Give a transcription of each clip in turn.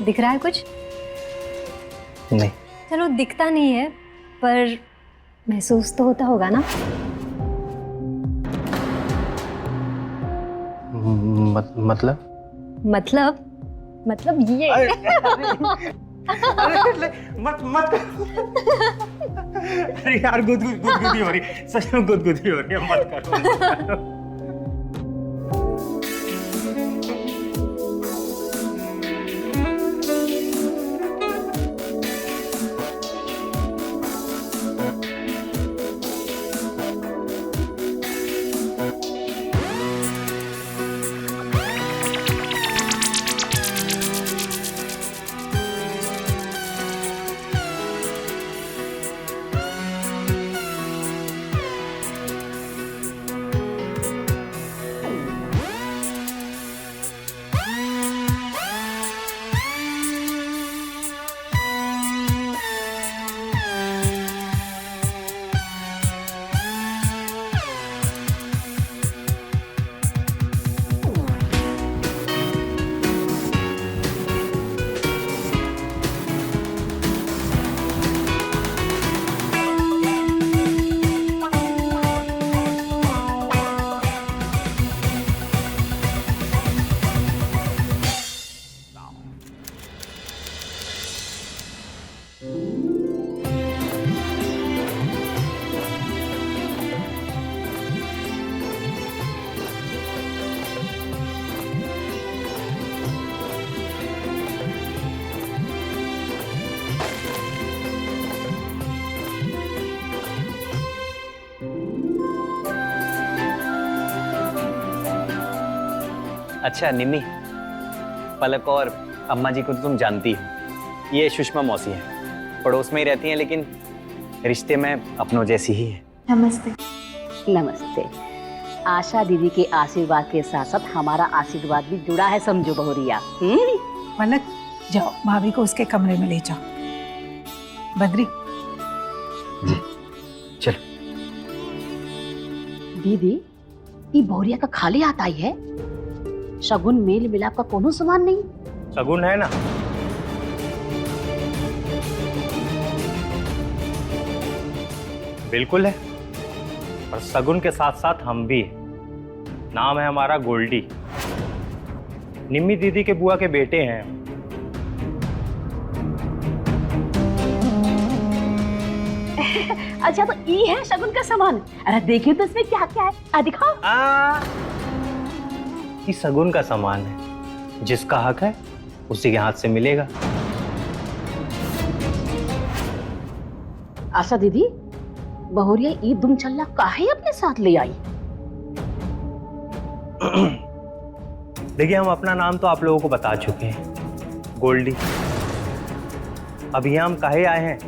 दिख रहा है कुछ? नहीं। चलो दिखता नहीं है पर महसूस तो होता होगा ना? मतलब ये। अरे मत अरे यार गुदगुदी हो रही, सच में गुदगुदी हो रही है, मत करो। अच्छा निम्मी, पलक और अम्मा जी को तो तुम जानती हो, ये सुषमा मौसी हैं, पड़ोस में ही रहती हैं लेकिन रिश्ते में अपनों जैसी ही है। नमस्ते। नमस्ते। आशा दीदी के आशीर्वाद के साथ साथ हमारा आशीर्वाद भी जुड़ा है, समझो बहुरिया। पलक जाओ, भाभी को उसके कमरे में ले जाओ। बद्री जी चलो। दीदी ये बहुरिया का खाली हाथ आई है, शगुन मेल मिलाप का कोनो सामान नहीं। शगुन है ना, बिल्कुल है, और शगुन के साथ साथ हम भी हैं। नाम है हमारा गोल्डी, निम्मी दीदी के बुआ के बेटे हैं। अच्छा तो ये है शगुन का सामान। अरे देखिए तो इसमें क्या क्या है, दिखाओ। ये शगुन का सामान है, जिसका हक है उसी के हाथ से मिलेगा। आशा दीदी, बहुरिया ईद दुम चल्ला काहे अपने साथ ले आई? देखिए हम अपना नाम तो आप लोगों को बता चुके हैं, गोल्डी। अब यहाँ हम काहे आए हैं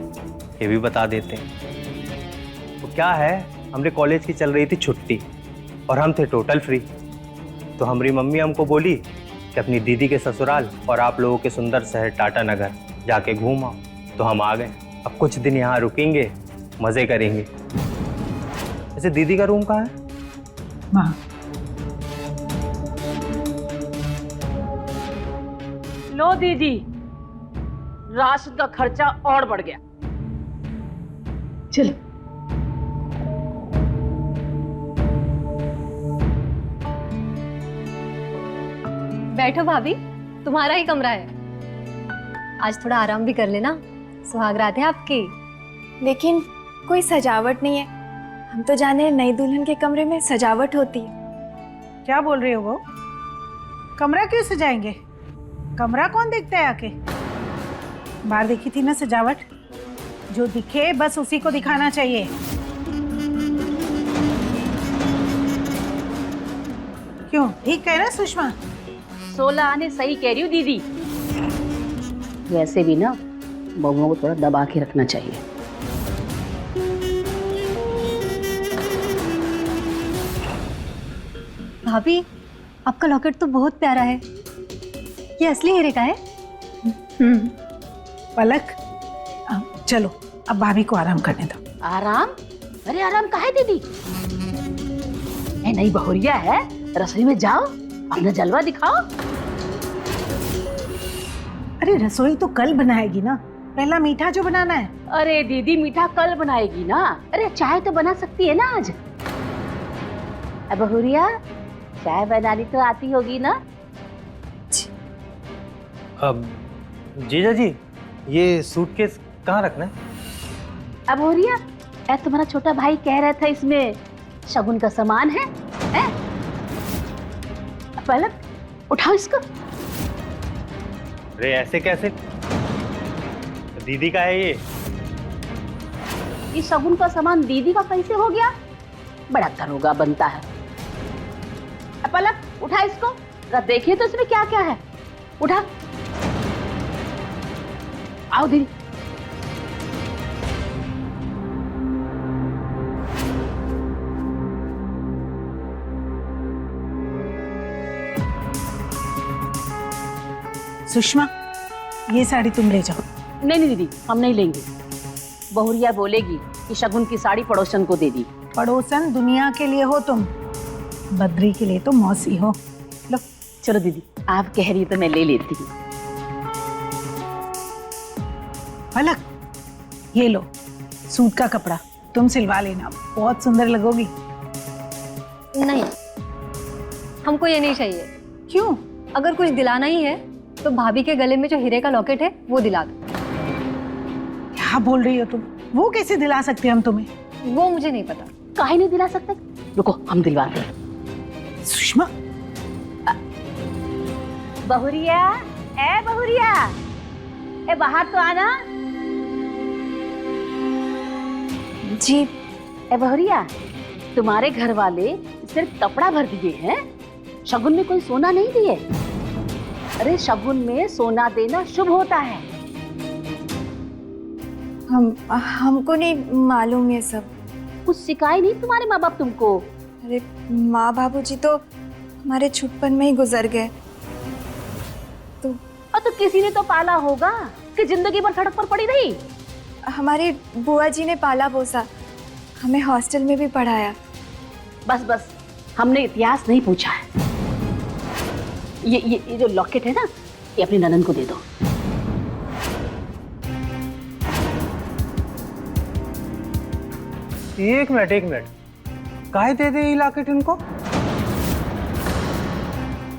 ये भी बता देते हैं। तो क्या है, हमरे कॉलेज की चल रही थी छुट्टी और हम थे टोटल फ्री। तो हमारी मम्मी हमको बोली कि अपनी दीदी के ससुराल और आप लोगों के सुंदर शहर टाटा नगर जाके घूम आओ। तो हम आ गए। अब कुछ दिन यहाँ रुकेंगे, मजे करेंगे। ऐसे दीदी का रूम कहाँ है? वहाँ। लो दीदी, राशन का खर्चा और बढ़ गया। चलो। बैठो भाभी, तुम्हारा ही कमरा है, आज थोड़ा आराम भी कर लेना, सुहाग रात है आपकी। लेकिन कोई सजावट नहीं है, हम तो जाने नई दुल्हन के कमरे में सजावट होती है। क्या बोल रही हो वो? कमरा क्यों सजाएंगे? कमरा कौन देखता है आके? बाहर देखी थी ना सजावट, जो दिखे बस उसी को दिखाना चाहिए। क्यों, ठीक है ना सुषमा? 16 आने सही कह रही हूँ दीदी। वैसे भी ना बहुओं को थोड़ा दबा के रखना चाहिए। भाभी, आपका लॉकेट तो बहुत प्यारा है, ये असली हीरे का है? पलक चलो अब भाभी को आराम करने दो। आराम? अरे आराम काहे दीदी? नई बहुरिया है, रसोई में जाओ, अपना जलवा दिखाओ। अरे रसोई तो कल बनाएगी ना, पहला मीठा जो बनाना है। अरे दीदी मीठा कल बनाएगी ना। अरे चाय तो बना सकती है ना आज। अब बहुरिया चाय बनानी तो आती होगी ना। अब जीजा जी, ये सूटकेस कहाँ रखना है? अब बहुरिया तुम्हारा छोटा भाई कह रहा था इसमें शगुन का सामान है? पलक उठाओ इसको। अरे ऐसे कैसे? दीदी का है ये शगुन का सामान दीदी का कैसे हो गया? बड़ा दरोगा बनता है। पलक उठा इसको, जरा देखिए तो इसमें क्या क्या है। उठा, आओ दीदी। सुषमा, ये साड़ी तुम ले जाओ। नहीं नहीं दीदी, हम नहीं लेंगे। बहुरिया बोलेगी कि शगुन की साड़ी पड़ोसन को दे दी। पड़ोसन दुनिया के लिए हो तुम, बद्री के लिए तो मौसी हो। लो। चलो दीदी, आप कह रही तो मैं ले लेती हूँ। पलक, ये लो सूट का कपड़ा, तुम सिलवा लेना, बहुत सुंदर लगोगी। नहीं, हमको ये नहीं चाहिए। क्यों? अगर कुछ दिलाना ही है तो भाभी के गले में जो हीरे का लॉकेट है वो दिला दो। क्या बोल रही हो तुम? वो कैसे दिला सकते हैं हम तुम्हें? वो मुझे नहीं पता। काहे नहीं दिला सकते? रुको, हम दिलवाते हैं। सुषमा, बहुरिया, ए बहुरिया, ए बाहर तो आना। जी। ए बहुरिया, तुम्हारे घर वाले सिर्फ कपड़ा भर दिए हैं, शगुन में कोई सोना नहीं दिए। अरे शगुन में सोना देना शुभ होता है। हमको नहीं मालूम ये सब। कुछ सिखाए नहीं तुम्हारे माँ बाप तुमको? अरे माँ बाबूजी तो हमारे छुटपन में ही गुजर गए। तो किसी ने तो पाला होगा कि जिंदगी भर सड़क पर पड़ी रही। हमारी बुआ जी ने पाला पोसा, हमें हॉस्टल में भी पढ़ाया। बस बस, हमने इतिहास नहीं पूछा है। ये जो लॉकेट है ना, ये अपनी ननन को दे दो। एक मिनट, काहे दे दे ये लॉकेट इनको?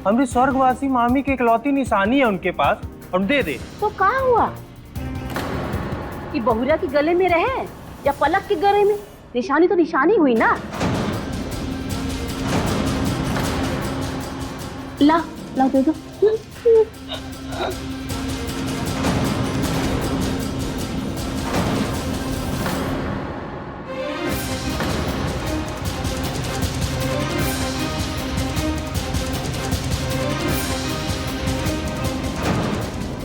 हमारी स्वर्गवासी मामी की इकलौती निशानी है उनके पास, और दे दे। तो कहा हुआ कि बहुरिया के गले में रहे या पलक के गले में? निशानी तो निशानी हुई ना। ला ला दे दो।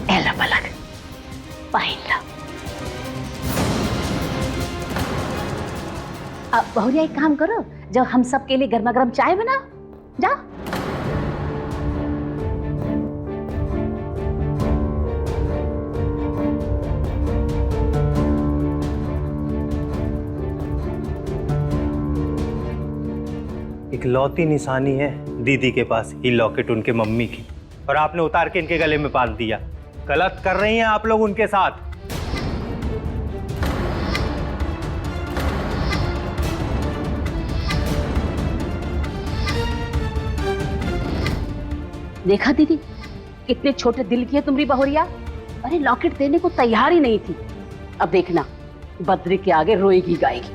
एला पलक, पहन लो। अब बहुरिया एक काम करो, जब हम सब के लिए गर्मा गर्म चाय बनाओ, जाओ। इकलौती निशानी है दीदी के पास ये लॉकेट उनके मम्मी की, और आपने उतार के इनके गले में बांध दिया। गलत कर रही हैं आप लोग उनके साथ। देखा दीदी, कितने छोटे दिल की है तुम्हारी बहुरिया। अरे लॉकेट देने को तैयार ही नहीं थी। अब देखना, बद्री के आगे रोएगी गाएगी।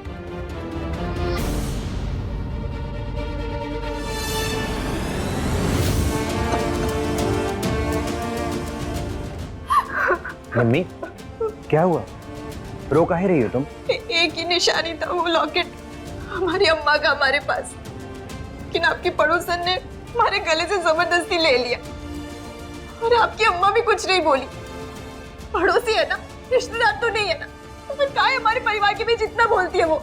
मम्मी, क्या हुआ? रो काहे रही हो तुम? एक ही निशानी था वो लॉकेट, हमारी अम्मा का हमारे पास, लेकिन आपकी पड़ोसन ने हमारे गले से जबरदस्ती ले लिया। और आपकी अम्मा भी कुछ नहीं बोली। पड़ोसी है ना, रिश्तेदार तो नहीं है ना, तो फिर क्या है हमारे परिवार के बीच इतना बोलती है वो?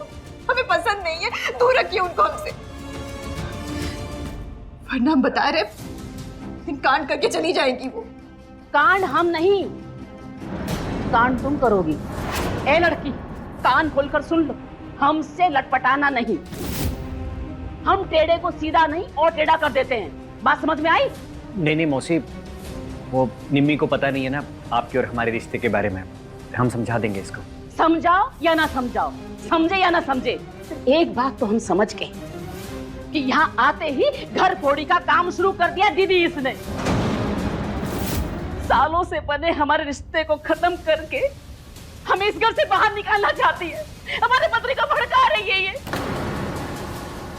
हमें पसंद नहीं है, दूर रखिए उनको हमसे। वरना हम बता रहे कांड करके चली जाएंगी वो। कांड हम नहीं, कांड तुम करोगी। ए लड़की, कान खोलकर सुन लो, हमसे लटपटाना नहीं। हम टेढ़े को सीधा नहीं और टेढ़ा कर देते हैं। बात समझ में आई? नहीं नहीं मौसी, वो निम्मी को पता नहीं है ना आपके और हमारे रिश्ते के बारे में। हम समझा देंगे इसको। समझाओ या ना समझाओ, समझे या ना समझे, एक बात तो हम समझ गए कि यहाँ आते ही घर फोड़ी का काम शुरू कर दिया दीदी इसने। सालों से बने हमारे रिश्ते को खत्म करके हमें इस घर से बाहर निकालना चाहती है। हमारे पत्नी को भड़का रही है ये।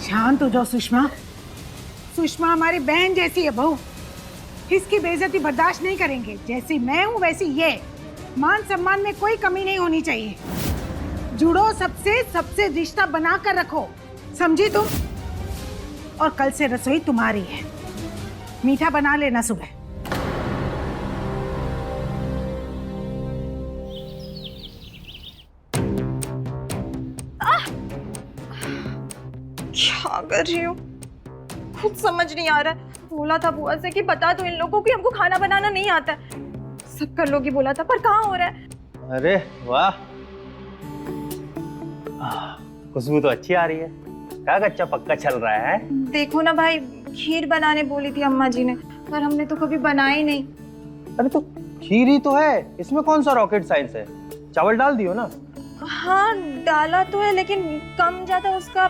शांत हो जाओ सुषमा। सुषमा हमारी बहन जैसी है बहू, इसकी बेइज्जती बर्दाश्त नहीं करेंगे। जैसी मैं हूँ वैसी ये। मान सम्मान में कोई कमी नहीं होनी चाहिए। जुड़ो सबसे, सबसे रिश्ता बना कर रखो, समझी तुम? और कल से रसोई तुम्हारी है। मीठा बना लेना सुबह। क्या कर रही हूँ खुद समझ नहीं आ रहा है। बोला था बुआ से कि बता दो इन लोगों को हमको खाना बनाना नहीं आता है। सब कर लोगी बोला था, पर कहाँ हो रहा है। अरे वाह, खुशबू तो अच्छी आ रही है। क्या कच्चा पक्का चल रहा है? देखो ना भाई, खीर बनाने बोली थी अम्मा जी ने, पर हमने तो कभी बनाई नहीं। अरे तो खीर ही तो है, इसमें कौन सा रॉकेट साइंस है? चावल डाल दियो ना। हाँ डाला तो है, लेकिन कम ज्यादा उसका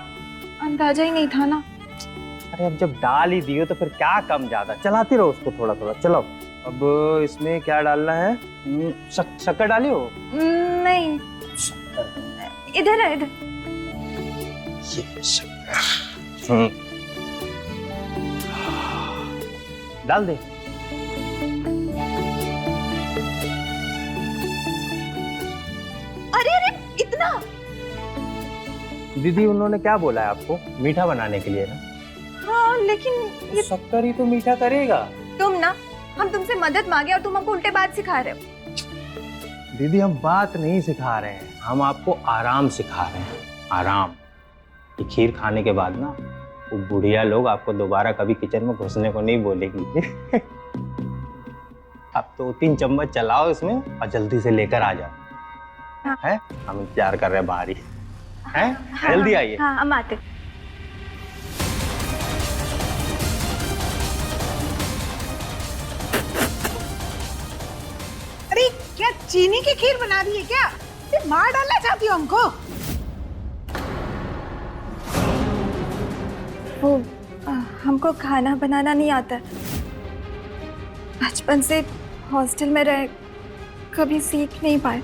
अंदाजा ही नहीं था ना। अरे अब जब डाल ही दियो तो फिर क्या कम ज्यादा, चलाते रहो उसको थोड़ा थोड़ा। चलो अब इसमें क्या डालना है? शक्कर डाली हो? नहीं, इधर है, इधर। ये शक्कर डाल दे। अरे अरे इतना। दीदी उन्होंने क्या बोला है आपको? मीठा बनाने के लिए ना? हाँ लेकिन ये शक्कर ही तो मीठा करेगा। तुम ना, हम तुमसे मदद मांगे और तुम हमको उल्टे बात सिखा रहे हो। दीदी हम बात नहीं सिखा रहे हैं, हम आपको आराम सिखा रहे हैं। आराम। ये खीर खाने के बाद ना वो बुढ़िया लोग आपको दोबारा कभी किचन में घुसने को नहीं बोलेगी। अब तो 3 चम्मच चलाओ इसमें और जल्दी से लेकर आ जाओ। हाँ। है? हम इंतजार कर रहे हैं बाहर ही। हैं? जल्दी आइए। हाँ हम आते। अरे क्या चीनी की खीर बना दी है क्या? ये मार डालना चाहती हो हमको? वो हमको खाना बनाना नहीं आता है। बचपन से हॉस्टल में रह कभी सीख नहीं पाए।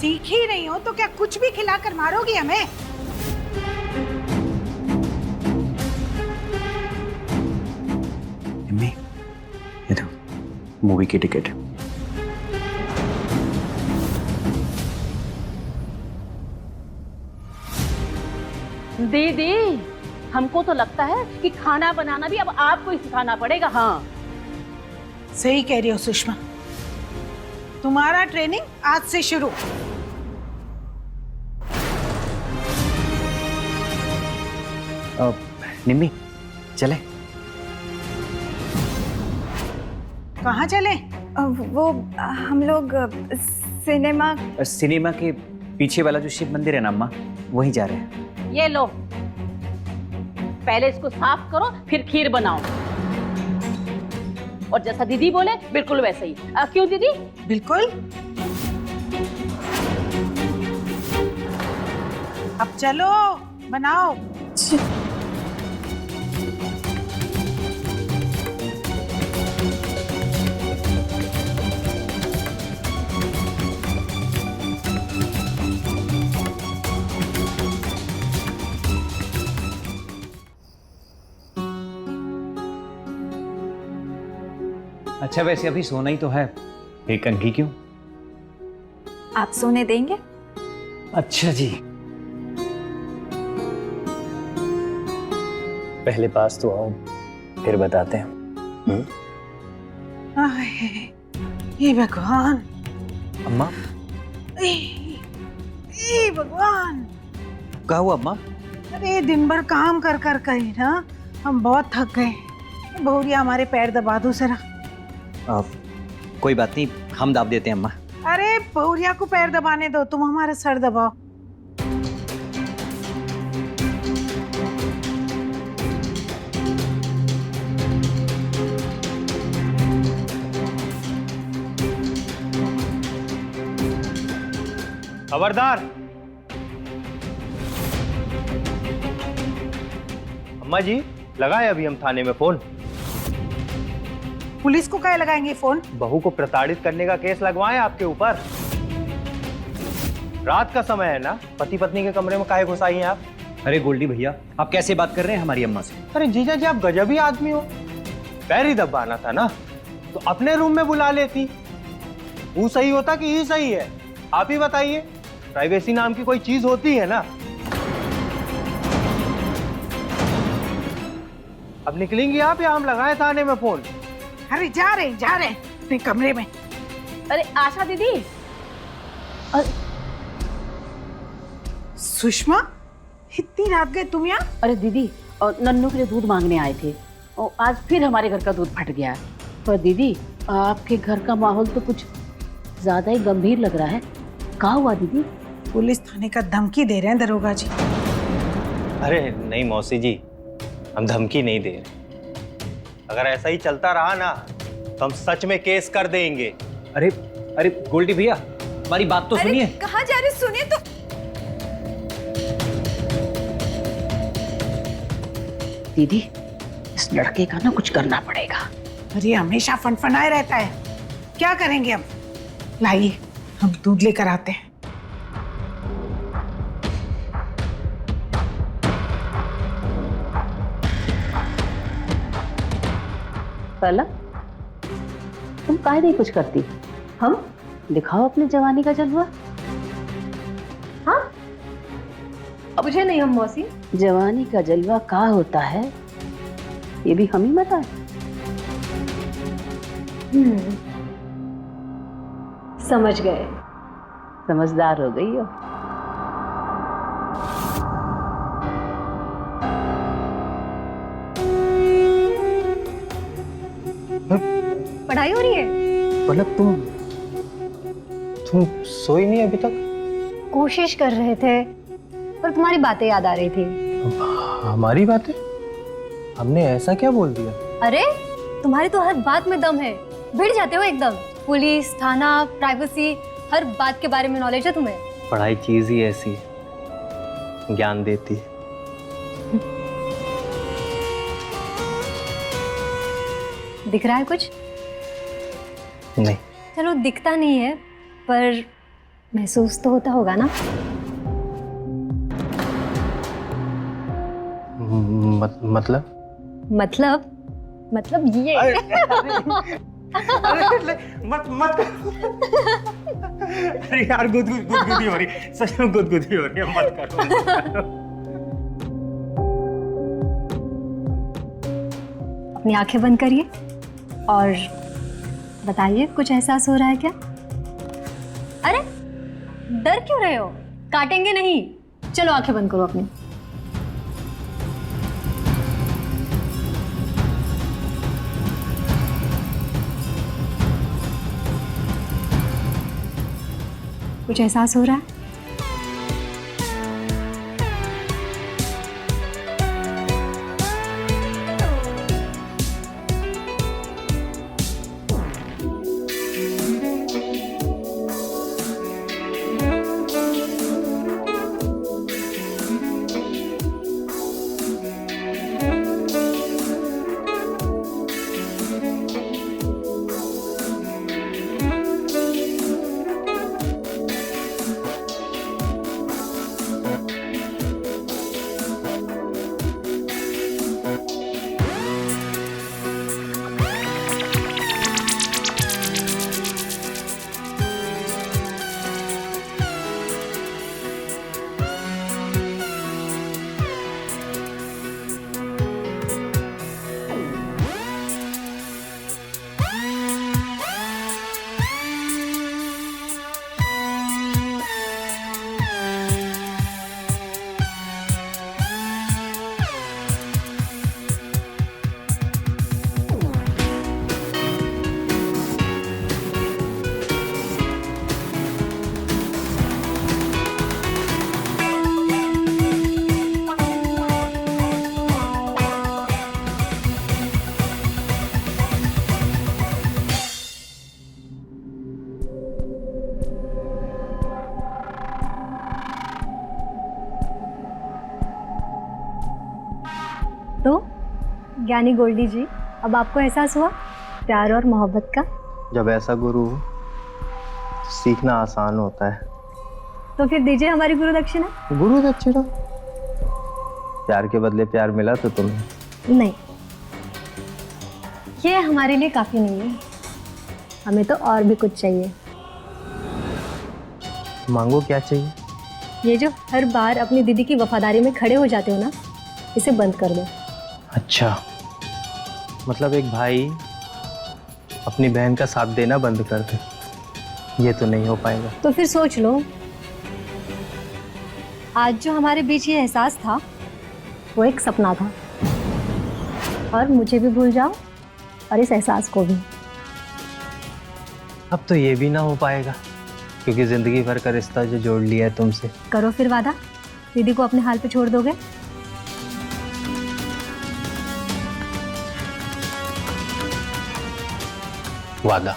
सीख ही नहीं हो तो क्या कुछ भी खिलाकर मारोगी हमें? निम्मी, ये दो मूवी की टिकट। दीदी हमको तो लगता है कि खाना बनाना भी अब आपको ही सिखाना पड़ेगा। हाँ सही कह रही हो सुषमा, तुम्हारा ट्रेनिंग आज से शुरू। निम्मी चले। कहाँ चले? वो हम लोग सिनेमा। सिनेमा के पीछे वाला जो शिव मंदिर है ना अम्मा, वहीं जा रहे हैं। ये लो, पहले इसको साफ करो फिर खीर बनाओ। और जैसा दीदी बोले बिल्कुल वैसे ही। क्यों दीदी? बिल्कुल। अब चलो बनाओ। अच्छा वैसे अभी सोना ही तो है, एक कंघी क्यों? आप सोने देंगे? अच्छा जी, पहले पास तो आओ फिर बताते हैं। ये भगवान, अम्मा ये भगवान। क्या हुआ अम्मा? अरे दिन भर काम कर कर कहीं ना हम बहुत थक गए। बहुरिया हमारे पैर दबा दो जरा। कोई बात नहीं, हम दाब देते हैं अम्मा। अरे बहुरिया को पैर दबाने दो, तुम हमारा सर दबाओ। खबरदार। अम्मा जी, लगाए अभी हम थाने में फोन। पुलिस को क्या लगाएंगे फोन? बहू को प्रताड़ित करने का केस लगवाएं आपके ऊपर। रात का समय है ना, पति पत्नी के कमरे में काहे घुसाई हैं आप? अरे गोल्डी भैया, आप कैसे बात कर रहे हैं हमारी अम्मा से? अरे जीजा जी, आप गजब ही आदमी हो। पैर ही दबाना था ना तो अपने रूम में बुला लेती। वो सही होता कि ये सही है? आप ही बताइए। प्राइवेसी नाम की कोई चीज होती है ना? अब निकलेंगी आप या हम लगाए थाने में फोन? अरे जा रहे अपने कमरे में। अरे आशा दीदी, सुषमा, इतनी रात गए तुम यहाँ? अरे दीदी, नन्नू के लिए दूध मांगने आए थे और आज फिर हमारे घर का दूध फट गया। पर दीदी, आपके घर का माहौल तो कुछ ज्यादा ही गंभीर लग रहा है। क्या हुआ दीदी? पुलिस थाने का धमकी दे रहे हैं दरोगा जी। अरे नहीं मौसी जी, हम धमकी नहीं दे रहे। अगर ऐसा ही चलता रहा ना तो हम सच में केस कर देंगे। अरे अरे गोल्डी भैया, हमारी बात तो सुनिए। कहाँ जा रहे, सुनिए तो। दीदी, इस लड़के का ना कुछ करना पड़ेगा। अरे हमेशा फनफनाए रहता है, क्या करेंगे हम? लाइए, हम दूध लेकर आते हैं। पहला, तुम काहे नहीं कुछ करती? हम दिखाओ अपनी जवानी का जलवा। हाँ, मुझे नहीं हम मौसी। जवानी का जलवा का होता है ये भी हम ही बताएं। समझ गए। समझदार हो गई हो। पढ़ाई हो रही है? मतलब तुम सोई नहीं अभी तक? कोशिश कर रहे थे पर तुम्हारी बातें याद आ रही थी। हमारी बातें? हमने ऐसा क्या बोल दिया? अरे तुम्हारी तो हर बात में दम है, भिड़ जाते हो एकदम। पुलिस, थाना, प्राइवेसी, हर बात के बारे में नॉलेज है तुम्हें। पढ़ाई चीज ही ऐसी है, ज्ञान देती है। दिख रहा है कुछ? नहीं। चलो दिखता नहीं है पर महसूस तो होता होगा ना। मतलब ये। मत अरे यार, गुदगुदी हो रही, सच में गुदगुदी हो रही है, मत करो। अपनी आंखें बंद करिए और बताइए, कुछ एहसास हो रहा है क्या? अरे डर क्यों रहे हो? काटेंगे नहीं। चलो आंखें बंद करो अपनी। कुछ एहसास हो रहा है? ज्ञानी गोल्डी जी, अब आपको एहसास हुआ प्यार और मोहब्बत का? जब ऐसा गुरु हो तो सीखना आसान होता है। तो फिर दीजिए हमारी गुरु दक्षिणा। गुरु दक्षिणा? प्यार के बदले प्यार मिला तो तुम्हें? नहीं, ये हमारे लिए काफी नहीं है, हमें तो और भी कुछ चाहिए। मांगो, क्या चाहिए? ये जो हर बार अपनी दीदी की वफादारी में खड़े हो जाते हो ना, इसे बंद कर दो। अच्छा, मतलब एक भाई अपनी बहन का साथ देना बंद कर दे, ये तो नहीं हो पाएगा। तो फिर सोच लो, आज जो हमारे बीच ये एहसास था वो एक सपना था, और मुझे भी भूल जाओ और इस एहसास को भी। अब तो ये भी ना हो पाएगा, क्योंकि जिंदगी भर का रिश्ता जो जोड़ लिया है तुमसे। करो फिर वादा, दीदी को अपने हाल पे छोड़ दोगे? वादा।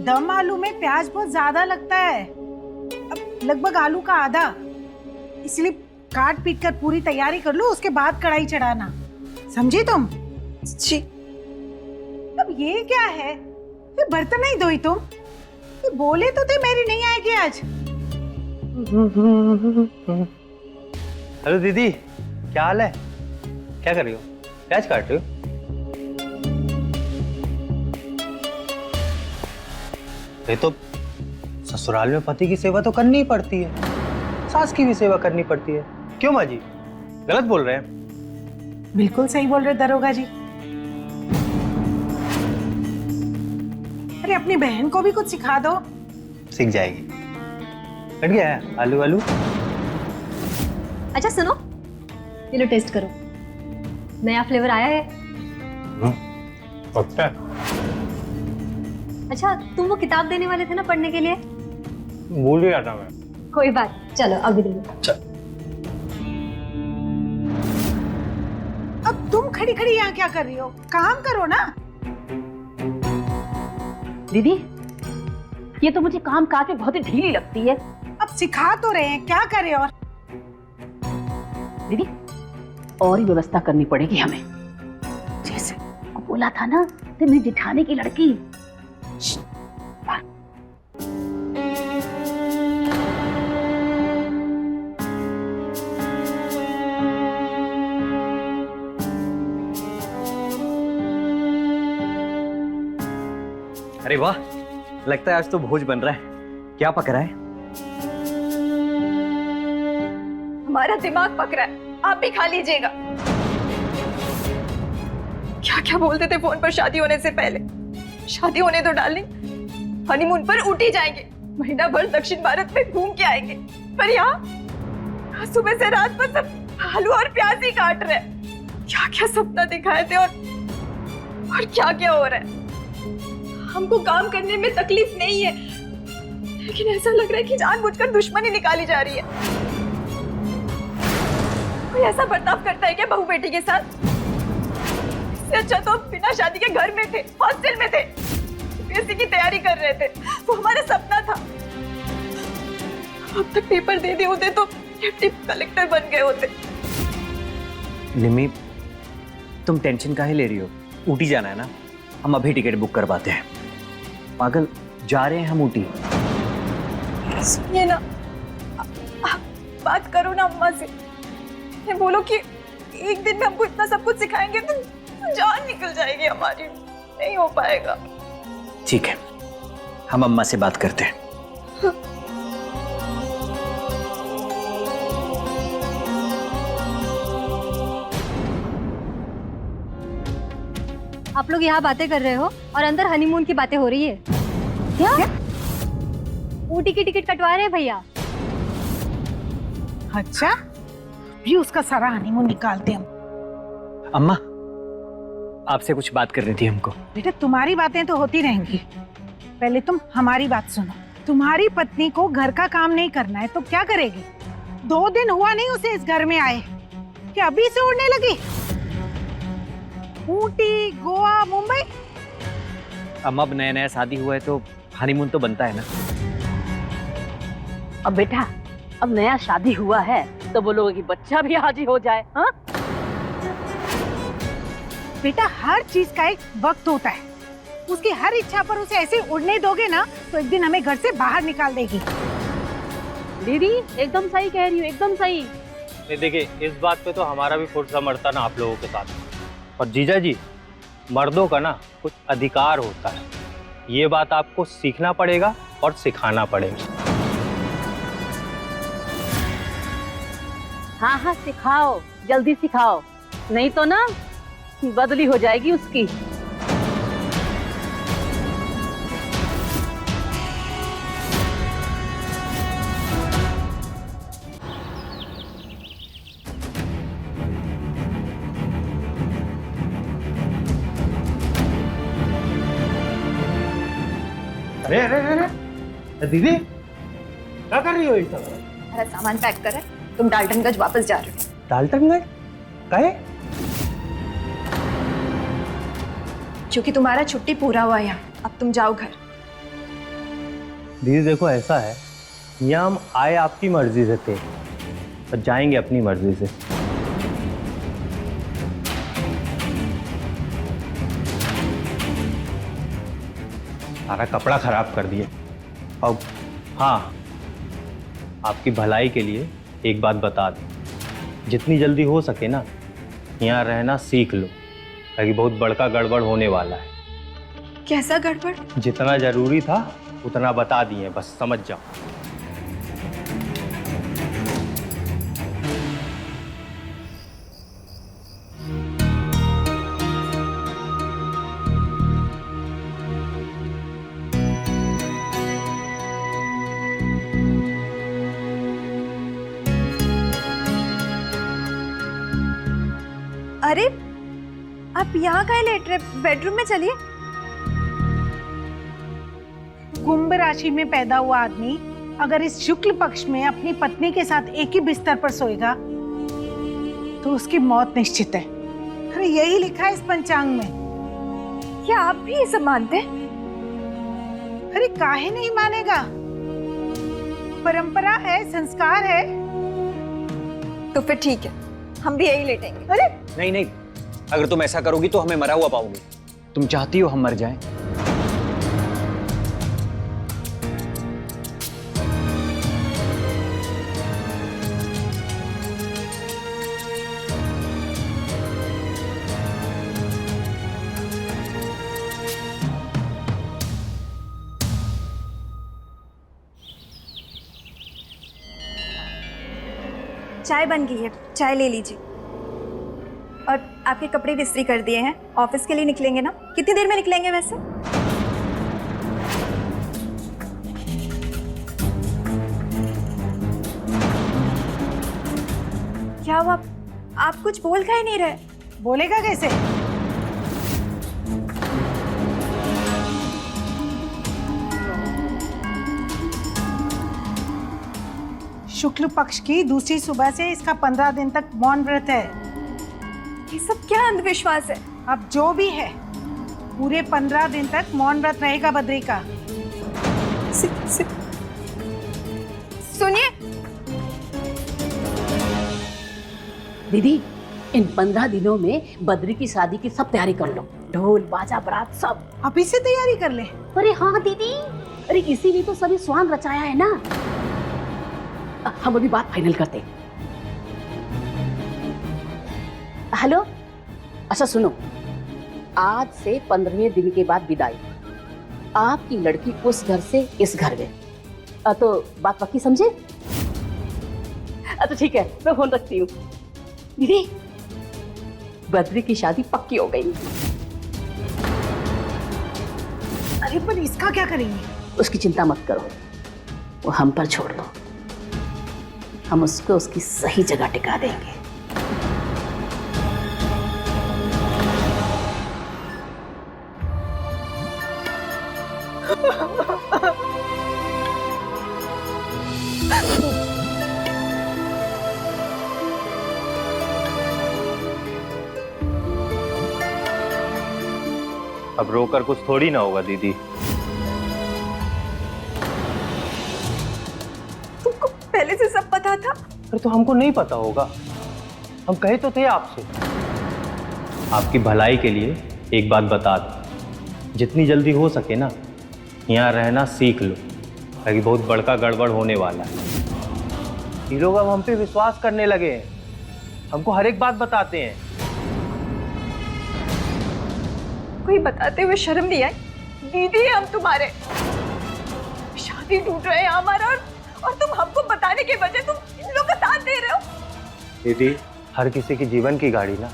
दम आलू में प्याज बहुत ज्यादा लगता है, अब लगभग आलू का आधा, इसलिए काट पीट कर पूरी तैयारी कर लो, उसके बाद कढ़ाई चढ़ाना, समझी तुम? जी। अब ये क्या है, ये बर्तन नहीं धोई तुम? ये बोले तो थे मेरी नहीं आएगी आज। हेलो दीदी, क्या हाल है? क्या कर रही हो? प्याज काट रही हो? ये तो ससुराल में पति की सेवा तो करनी ही पड़ती है, सास की भी सेवा करनी पड़ती है। क्यों माँ जी, गलत बोल रहे हैं? बिल्कुल सही बोल रहे दरोगा जी। अरे अपनी बहन को भी कुछ सिखा दो। सीख जाएगी। कट गया है आलू वालू? अच्छा सुनो, ये लो टेस्ट करो, नया फ्लेवर आया है। पक्का? अच्छा, तुम वो किताब देने वाले थे ना पढ़ने के लिए? भूल ही आता मैं। कोई बात, चलो अभी दे दो। चल। अब तुम खड़ी खड़ी यहाँ क्या कर रही हो? काम करो ना। दीदी, ये तो मुझे काम काज में बहुत ही ढीली लगती है। अब सिखा तो रहे हैं, क्या करे और? दीदी, और ही व्यवस्था करनी पड़ेगी हमें। जैसे बोला था ना, तो मेरी जिठानी की लड़की। अरे वाह, लगता है आज तो भोज बन रहा है। क्या पक रहा है? हमारा दिमाग पक रहा है, आप भी खा लीजिएगा। क्या क्या बोलते थे फोन पर शादी होने से पहले? शादी होने तो डार्लिंग, हनीमून पर ऊटी जाएंगे, महीना भर दक्षिण भारत में घूम के आएंगे, पर यहाँ सुबह से रात पर सब आलू और प्याज ही काट रहे हैं। क्या क्या सपना दिखाए थे और क्या क्या हो रहा है। हमको काम करने में तकलीफ नहीं है, लेकिन ऐसा लग रहा है कि जानबूझकर दुश्मनी निकाली जा रही है। कोई ऐसा बर्ताव करता है क्या बहू बेटी के साथ? इससे अच्छा तो बिना शादी के घर में थे, हॉस्टल में थे, यूपीएससी की तैयारी कर रहे थे, वो हमारा सपना था। अब तक पेपर दे दिए होते तो डिप्टी कलेक्टर बन गए होते। लिमी, तुम टेंशन काहे ले रही हो? ऊटी जाना है ना, हम अभी टिकट बुक करवाते हैं। पागल, जा रहे हैं हम ऊटी। सुनिए ना, आप बात करो ना अम्मा से, ये बोलो कि एक दिन में हमको इतना सब कुछ सिखाएंगे तो जान निकल जाएगी हमारी, नहीं हो पाएगा। ठीक है, हम अम्मा से बात करते हैं। आप लोग यहाँ बातें कर रहे हो और अंदर हनीमून की बातें हो रही है। क्या? ऊटी की टिकट कटवा रहे हैं भैया। अच्छा, भी उसका सारा हनीमून निकालते हम। अम्मा, आपसे कुछ बात करनी थी हमको। बेटा तुम्हारी बातें तो होती रहेंगी, पहले तुम हमारी बात सुनो। तुम्हारी पत्नी को घर का काम नहीं करना है तो क्या करेगी? 2 दिन हुआ नहीं उसे इस घर में आए कि अभी से उड़ने लगी। ऊटी, गोवा, मुंबई। अम्मा अब नया नया शादी हुआ है तो हनीमून तो बनता है ना। अब बेटा अब नया शादी हुआ है तो बोलोगे कि बच्चा भी हाजिर हो जाए। हाँ बेटा हर चीज का एक वक्त होता है। उसकी हर इच्छा पर उसे ऐसे उड़ने दोगे ना तो एक दिन हमें घर से बाहर निकाल देगी। दीदी एकदम सही कह रही हो, एकदम सही। नहीं देखिए, इस बात पे तो हमारा भी फुल समर्थन आप लोगों के साथ। और जीजा जी, मर्दों का ना कुछ अधिकार होता है, ये बात आपको सीखना पड़ेगा और सिखाना पड़ेगा। हाँ हाँ सिखाओ, जल्दी सिखाओ, नहीं तो ना बदली हो जाएगी उसकी। अरे अरे अरे दीदी, क्या कर रही हो ये सब? मेरा सामान पैक करें, तुम डाल्टनगंज वापस जा रहे हो। डाल्टनगंज काहे? क्योंकि तुम्हारा छुट्टी पूरा हुआ यहाँ, अब तुम जाओ घर। दीदी देखो, ऐसा है, यहाँ हम आए आपकी मर्जी से थे और जाएंगे अपनी मर्जी से। सारा कपड़ा खराब कर दिए। अब हाँ, आपकी भलाई के लिए एक बात बता दूं, जितनी जल्दी हो सके ना यहाँ रहना सीख लो, क्योंकि बहुत बड़का गड़बड़ होने वाला है। कैसा गड़बड़? जितना जरूरी था उतना बता दिए, बस समझ जाओ। अरे आप यहाँ काहे लेट रहे? बेडरूम में चलिए। कुंभ राशि में पैदा हुआ आदमी अगर इस शुक्ल पक्ष में अपनी पत्नी के साथ एक ही बिस्तर पर सोएगा तो उसकी मौत निश्चित है। अरे यही लिखा है इस पंचांग में। क्या आप भी ये सब मानते हैं? अरे काहे नहीं मानेगा? परंपरा है, संस्कार है। तो फिर ठीक है, हम भी यही लेटेंगे। अरे नहीं नहीं, अगर तुम ऐसा करोगी तो हमें मरा हुआ पाओगे। तुम चाहती हो हम मर जाएं? चाय बन गई है, चाय ले लीजिए। और आपके कपड़े भी इस्त्री कर दिए हैं, ऑफिस के लिए निकलेंगे ना? कितनी देर में निकलेंगे वैसे? क्या हुआ? आप कुछ बोल काहे नहीं रहे? बोलेगा कैसे? शुक्ल पक्ष की दूसरी सुबह से इसका 15 दिन तक मौन व्रत है। ये सब क्या अंधविश्वास है? अब जो भी है, पूरे 15 दिन तक मौन व्रत रहेगा बद्री का। सुनिए दीदी, इन 15 दिनों में बद्री की शादी की सब तैयारी कर लो, ढोल बाजा बारात सब। अभी से तैयारी कर ले। अरे हाँ दीदी, अरे इसीलिए तो सभी स्वांग रचाया है ना। हम अभी बात फाइनल करते हैं। हेलो, अच्छा सुनो, आज से 15वें दिन के बाद विदाई। आपकी लड़की उस घर से इस घर में। तो बात पक्की समझे? अच्छा ठीक है, मैं फोन रखती हूँ। दीदी, बद्री की शादी पक्की हो गई। अरे पर इसका क्या करेंगे? उसकी चिंता मत करो, वो हम पर छोड़ दो, हम उसको उसकी सही जगह टिका देंगे। अब रोकर कुछ थोड़ी ना होगा दीदी। तुमको पहले से सब पता था? अरे तो हमको नहीं पता होगा, हम कहे तो थे आपसे। आपकी भलाई के लिए एक बात बता दो, जितनी जल्दी हो सके ना यहाँ रहना सीख लो, ताकि बहुत बड़का गड़बड़ होने वाला है। ये लोग अब हम पे विश्वास करने लगे हैं, हमको हर एक बात बताते हैं। कोई बताते हुए शर्म नहीं आई? दीदी हम तुम्हारे, शादी टूट रहे हैं हमारा, और तुम हमको बताने के बजाय तुम इन लोगों का साथ दे रहे हो। दीदी हर किसी की जीवन की गाड़ी ना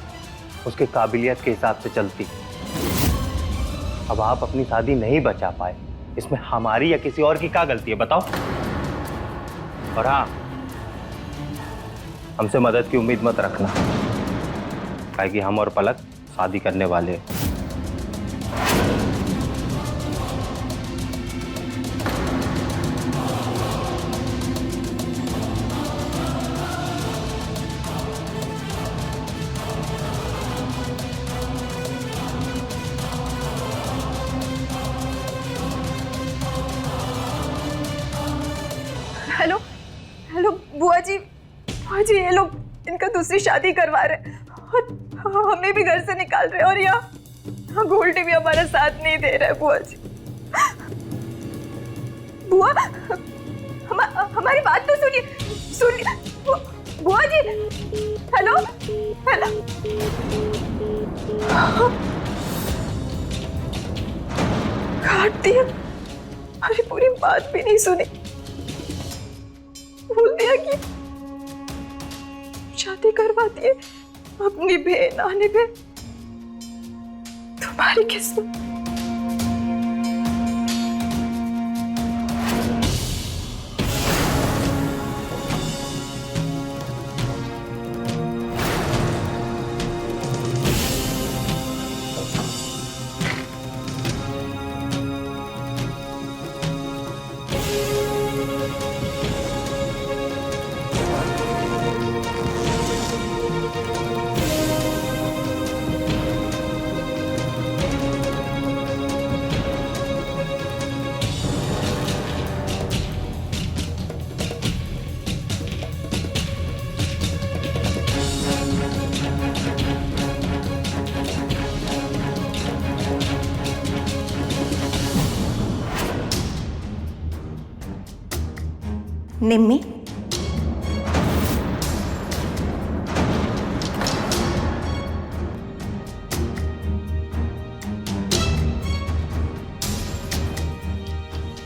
उसके काबिलियत के हिसाब से चलती। अब आप अपनी शादी नहीं बचा पाए, इसमें हमारी या किसी और की क्या गलती है बताओ? और हाँ, हमसे मदद की उम्मीद मत रखना, काहे कि हम और पलक शादी करने वाले हैं। हेलो हेलो बुआ जी, ये लोग इनका दूसरी शादी करवा रहे हैं और हमें भी घर से निकाल रहे हैं, और यहाँ गोल्डी भी हमारा साथ नहीं दे रहा है। बुआ जी, बुआ हमारी बात तो सुनिए बुआ जी। हेलो हेलो, काट दिया, हमारी पूरी बात भी नहीं सुनी, बोल दिया कि शादी करवाती है अपनी बहन आने पे। तुम्हारी किस्मत। निम्मी,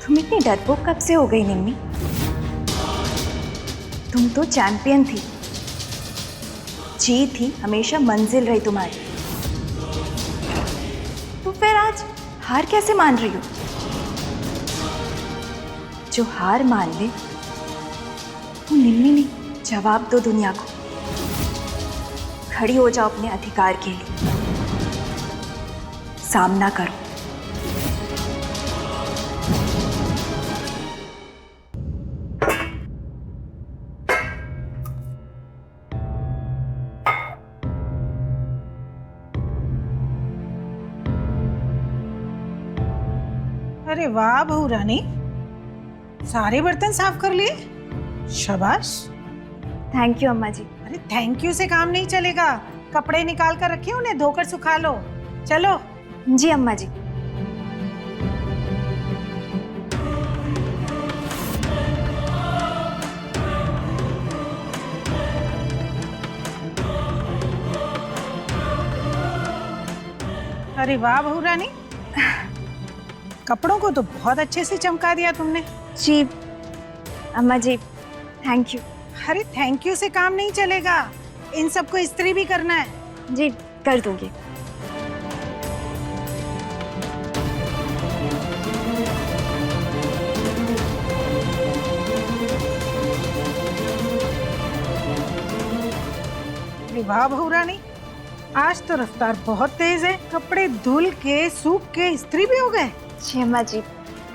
तुम इतनी डरपोक कब से हो गई निम्मी? तुम तो चैंपियन थी, जीत ही हमेशा मंजिल रही तुम्हारी, तो फिर आज हार कैसे मान रही हो? जो हार मान ले वो निम्मी नहीं, जवाब दो दुनिया को, खड़ी हो जाओ अपने अधिकार के लिए, सामना करो। अरे वाह बहू रानी, सारे बर्तन साफ कर लिए, शाबाश। थैंक यू अम्मा जी। अरे थैंक यू से काम नहीं चलेगा, कपड़े निकाल कर रखे, उन्हें धोकर सुखा लो। चलो। जी अम्मा जी। अरे वाह बहू रानी, कपड़ों को तो बहुत अच्छे से चमका दिया तुमने। जी अम्मा जी, थैंक यू। अरे थैंक यू से काम नहीं चलेगा, इन सबको इस्त्री भी करना है। जी कर दूंगी। अरे वाह बहू रानी, आज तो रफ्तार बहुत तेज है, कपड़े धुल के सूख के इस्त्री भी हो गए। जी अम्मा जी,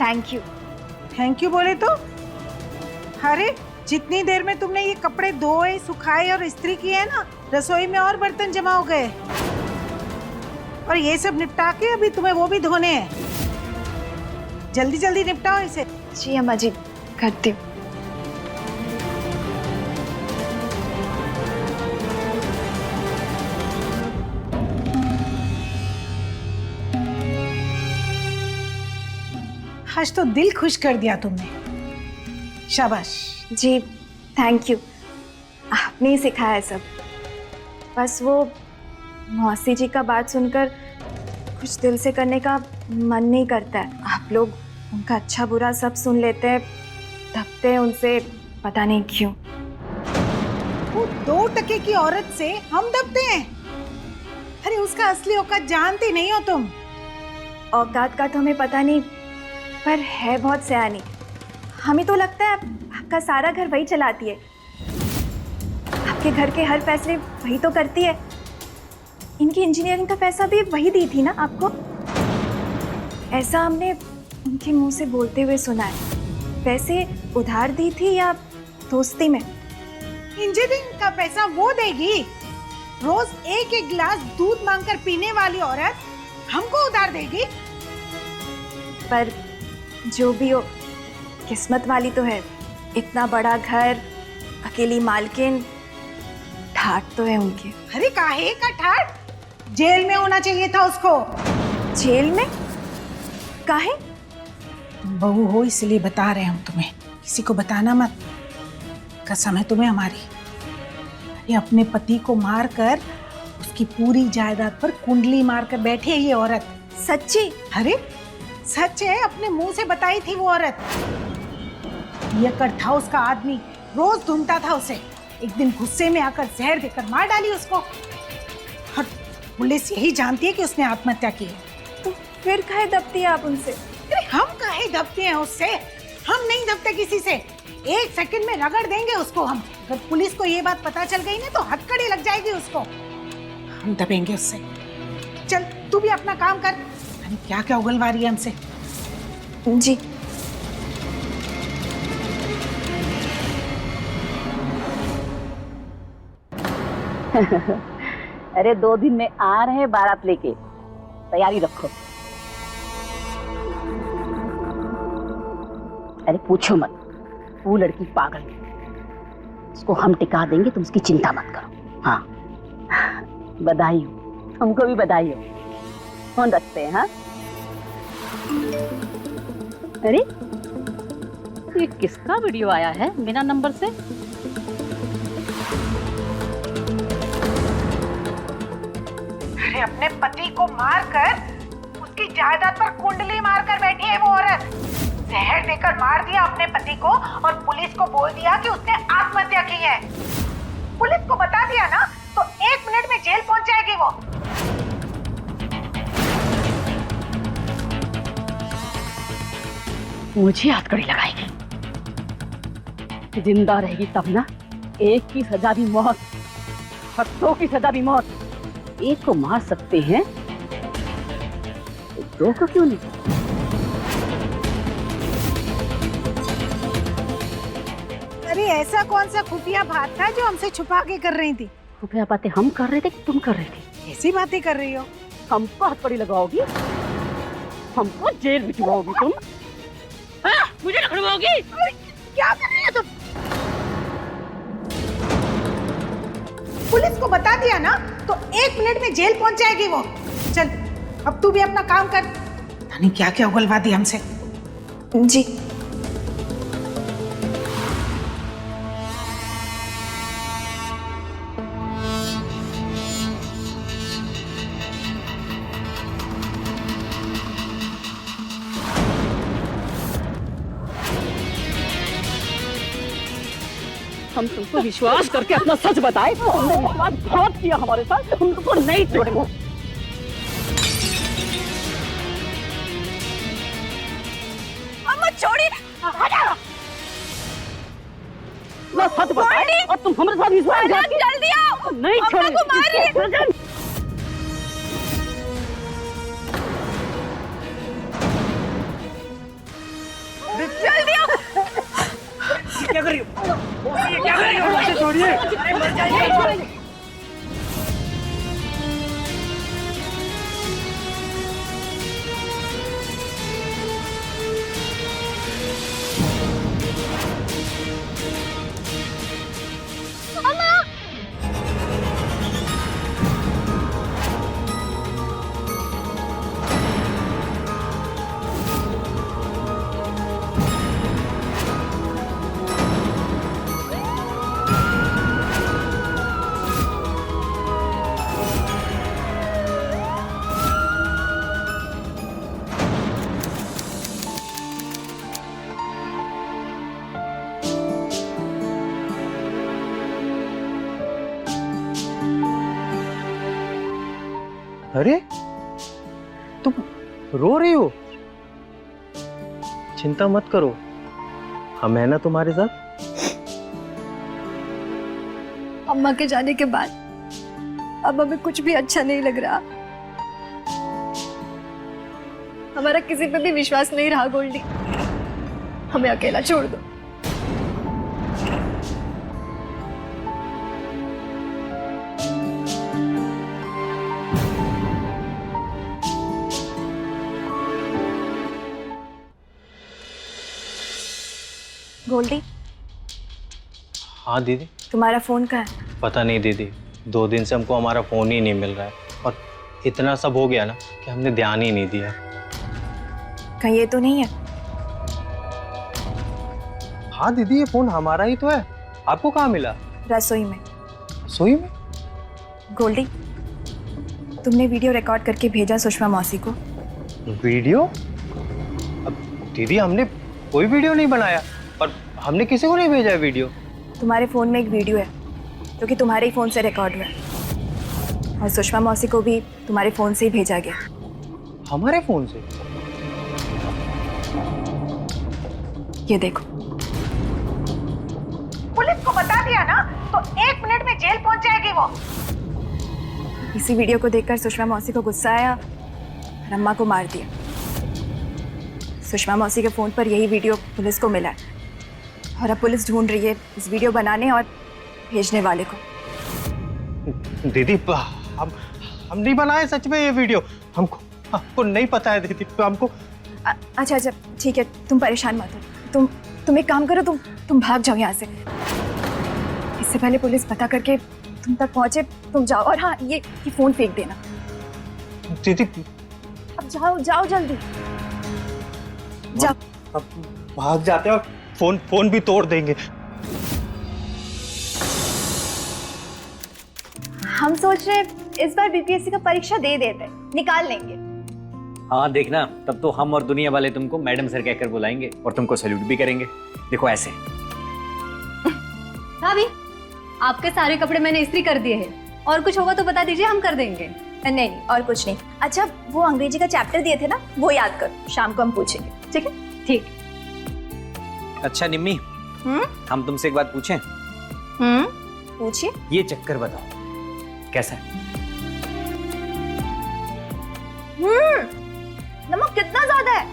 थैंक यू। थैंक यू बोले तो? अरे जितनी देर में तुमने ये कपड़े धोए, सुखाए और इस्त्री किए हैं ना, रसोई में और बर्तन जमा हो गए। और ये सब निपटा के अभी तुम्हें वो भी धोने हैं। जल्दी जल्दी निपटाओ इसे। जी अम्मा जी, करती हूँ। आज तो दिल खुश कर दिया तुमने, शाबाश। जी थैंक यू, आपने ही सिखाया है सब। बस वो मौसी जी का बात सुनकर कुछ दिल से करने का मन नहीं करता है। आप लोग उनका अच्छा बुरा सब सुन लेते हैं, दबते हैं उनसे, पता नहीं क्यों। वो 2 टके की औरत से हम दबते हैं? अरे उसका असली औकात जानती नहीं हो तुम। औकात का तो हमें पता नहीं, पर है बहुत सयानी। हमें तो लगता है आपका सारा घर वही चलाती है, आपके घर के हर फैसले वही तो करती है। इनकी इंजीनियरिंग का पैसा भी वही दी थी ना आपको? ऐसा हमने उनके मुंह से बोलते हुए सुना है। वैसे उधार दी थी या दोस्ती में? इंजीनियरिंग का पैसा वो देगी? रोज एक एक गिलास दूध मांगकर पीने वाली औरत हमको उधार देगी? पर जो भी हो, किस्मत वाली तो है। इतना बड़ा घर, अकेली मालकिन, ठाट तो है उनके। अरे काहे का ठाट? जेल में होना चाहिए था उसको। जेल में? काहे? तुम बहू हो इसलिए बता रहे हम तुम्हें, किसी को बताना मत। कसम है तुम्हें हमारी। अरे अपने पति को मारकर उसकी पूरी जायदाद पर कुंडली मारकर बैठी है ये औरत। सच्ची? अरे सच है, अपने मुंह से बताई थी वो औरत। ये कर था उसका आदमी, रोज ढूंढता था उसे। एक दिन गुस्से में आकर जहर देकर मार डाली उसको। और पुलिस यही जानती है कि उसने आत्महत्या की है। तो फिर काहे दबती है आप उनसे? अरे हम काहे दबते हैं उससे? हम नहीं दबते किसी से। 1 सेकंड में रगड़ देंगे उसको हम। अगर पुलिस को ये बात पता चल गई ना तो हथकड़ी लग जाएगी उसको। हम दबेंगे उससे। चल तू भी अपना काम कर। अरे क्या क्या उगलवा रही है हमसे। जी अरे 2 दिन में आ रहे हैं बारात लेके, तैयारी रखो। अरे पूछो मत, वो लड़की पागल है, उसको हम टिका देंगे, तुम उसकी चिंता मत करो। हाँ बधाई हो, हमको भी बधाई हो। फोन रखते हैं। हाँ अरे ये किसका वीडियो आया है बिना नंबर से? अरे अपने पति को मारकर उसकी जायदाद पर कुंडली मारकर बैठी है वो औरत। जहर देकर मार दिया अपने पति को और पुलिस को बोल दिया कि उसने आत्महत्या की है। पुलिस को बता दिया ना तो 1 मिनट में जेल पहुंच जाएगी वो। मुझे हथकड़ी लगाएगी। जिंदा रहेगी तब ना। एक की सजा भी मौत, और 2 की सजा भी मौत। एक को मार सकते हैं तो 2 को क्यों नहीं? अरे ऐसा कौन सा खुफिया बात था जो हमसे छुपा के कर रही थी? खुफिया बातें हम कर रहे थे कि तुम कर रहे थे? ऐसी बातें कर रही हो? हमको हथकड़ी लगाओगी? हमको जेल में चुराओगी तुम? हाँ, मुझे लकड़वाओगी? क्या कर रही हो तुम? पुलिस को बता दिया ना तो 1 मिनट में जेल पहुंच जाएगी वो। चल अब तू भी अपना काम कर। पता नहीं क्या क्या उगलवा दी हमसे। जी हम तुमको विश्वास करके अपना सच बताए, तुमने विश्वासघात किया हमारे साथ, हम तुमको नहीं छोड़ेंगे। अम्मा छोड़ी, मैं सच बताए और तुम हमारे साथ विश्वासघात किया। जल्दी आओ, नहीं छोड़ेंगे। क्या कर रही हो? मौसी, ये क्या कर रही हो? मुझे छोड़िए। अरे मर जाइए। अरे तुम रो रही हो? चिंता मत करो, हम है ना तुम्हारे साथ। अम्मा के जाने के बाद अब हमें कुछ भी अच्छा नहीं लग रहा। हमारा किसी पे भी विश्वास नहीं रहा गोल्डी, हमें अकेला छोड़ दो। गोल्डी, हाँ दीदी। तुम्हारा फोन कहाँ है? पता नहीं दीदी, 2 दिन से हमको हमारा फोन ही नहीं मिल रहा है और इतना सब हो गया ना कि हमने ध्यान ही नहीं दिया। कहीं ये तो नहीं है? हाँ दीदी, ये फोन हमारा ही तो है। आपको कहाँ मिला? रसोई में। सोई में? गोल्डी, तुमने वीडियो रिकॉर्ड करके भेजा सुषमा मौसी को? वीडियो? अब दीदी, हमने कोई वीडियो नहीं बनाया और हमने किसी को नहीं भेजा है वीडियो। तुम्हारे फोन में एक वीडियो है जो कि तुम्हारे ही फोन से रिकॉर्ड हुआ है और सुषमा मौसी को भी तुम्हारे फोन से ही भेजा गया। हमारे फोन से? ये देखो। पुलिस को बता दिया ना तो 1 मिनट में जेल पहुंच जाएगी वो। इसी वीडियो को देखकर सुषमा मौसी को गुस्सा आया और अम्मा को मार दिया। सुषमा मौसी के फोन पर यही वीडियो पुलिस को मिला है और अब पुलिस ढूंढ रही है इस वीडियो बनाने और भेजने वाले को। दीदी, हम नहीं बनाए सच में ये वीडियो। हमको नहीं पता है दीदी, हमको। अच्छा अच्छा ठीक है, तुम परेशान मत हो। तुम एक काम करो, तुम भाग जाओ यहाँ से। इससे पहले पुलिस पता करके तुम तक पहुंचे, तुम जाओ। और हाँ, ये फोन फेंक देना। दीदी अब जाओ जाओ जल्दी जाओ। अब भाग जाते हैं और फोन भी तोड़ देंगे। हम सोच रहे इस बार बीपीएससी का परीक्षा दे देते, निकाल लेंगे। हाँ देखना, तब तो हम और दुनिया वाले तुमको मैडम सर कहकर बुलाएंगे और तुमको सैल्यूट भी करेंगे। देखो ऐसे। भाभी, आपके सारे कपड़े मैंने इस्त्री कर दिए हैं, और कुछ होगा तो बता दीजिए, हम कर देंगे। नहीं नहीं, और कुछ नहीं। अच्छा, वो अंग्रेजी का चैप्टर दिए थे ना, वो याद करो, शाम को हम पूछेंगे। ठीक है? ठीक। अच्छा निम्मी, हम तुमसे एक बात पूछें? पूछिए। ये चक्कर बताओ कैसा है? नमक कितना ज्यादा है?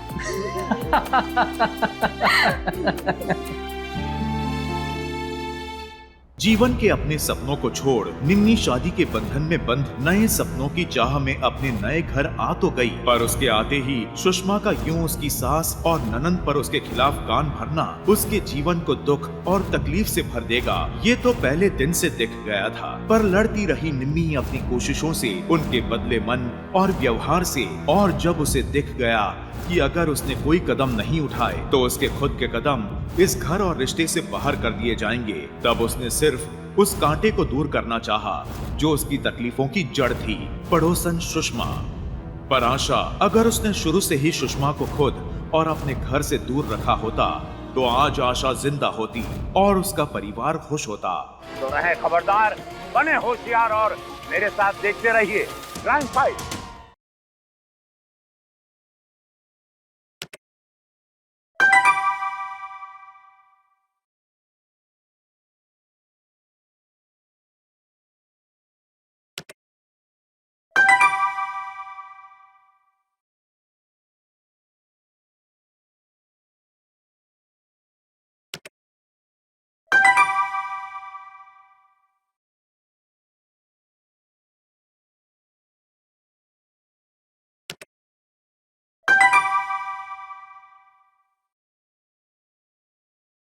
जीवन के अपने सपनों को छोड़ निन्नी शादी के बंधन में बंध नए सपनों की चाह में अपने नए घर आ तो गई, पर उसके आते ही सुषमा का यूं उसकी सास और ननंद पर उसके खिलाफ कान भरना उसके जीवन को दुख और तकलीफ से भर देगा। ये तो पहले दिन से दिख गया था, पर लड़ती रही निन्नी अपनी कोशिशों से, उनके बदले मन और व्यवहार से। और जब उसे दिख गया कि अगर उसने कोई कदम नहीं उठाए तो उसके खुद के कदम इस घर और रिश्ते से बाहर कर दिए जाएंगे, तब उसने सिर्फ उस कांटे को दूर करना चाहा जो उसकी तकलीफों की जड़ थी, पड़ोसन सुषमा। पर आशा, अगर उसने शुरू से ही सुषमा को खुद और अपने घर से दूर रखा होता तो आज आशा जिंदा होती और उसका परिवार खुश होता। तो रहे खबरदार, बने होशियार और मेरे साथ देखते रहिए क्राइम फाइट।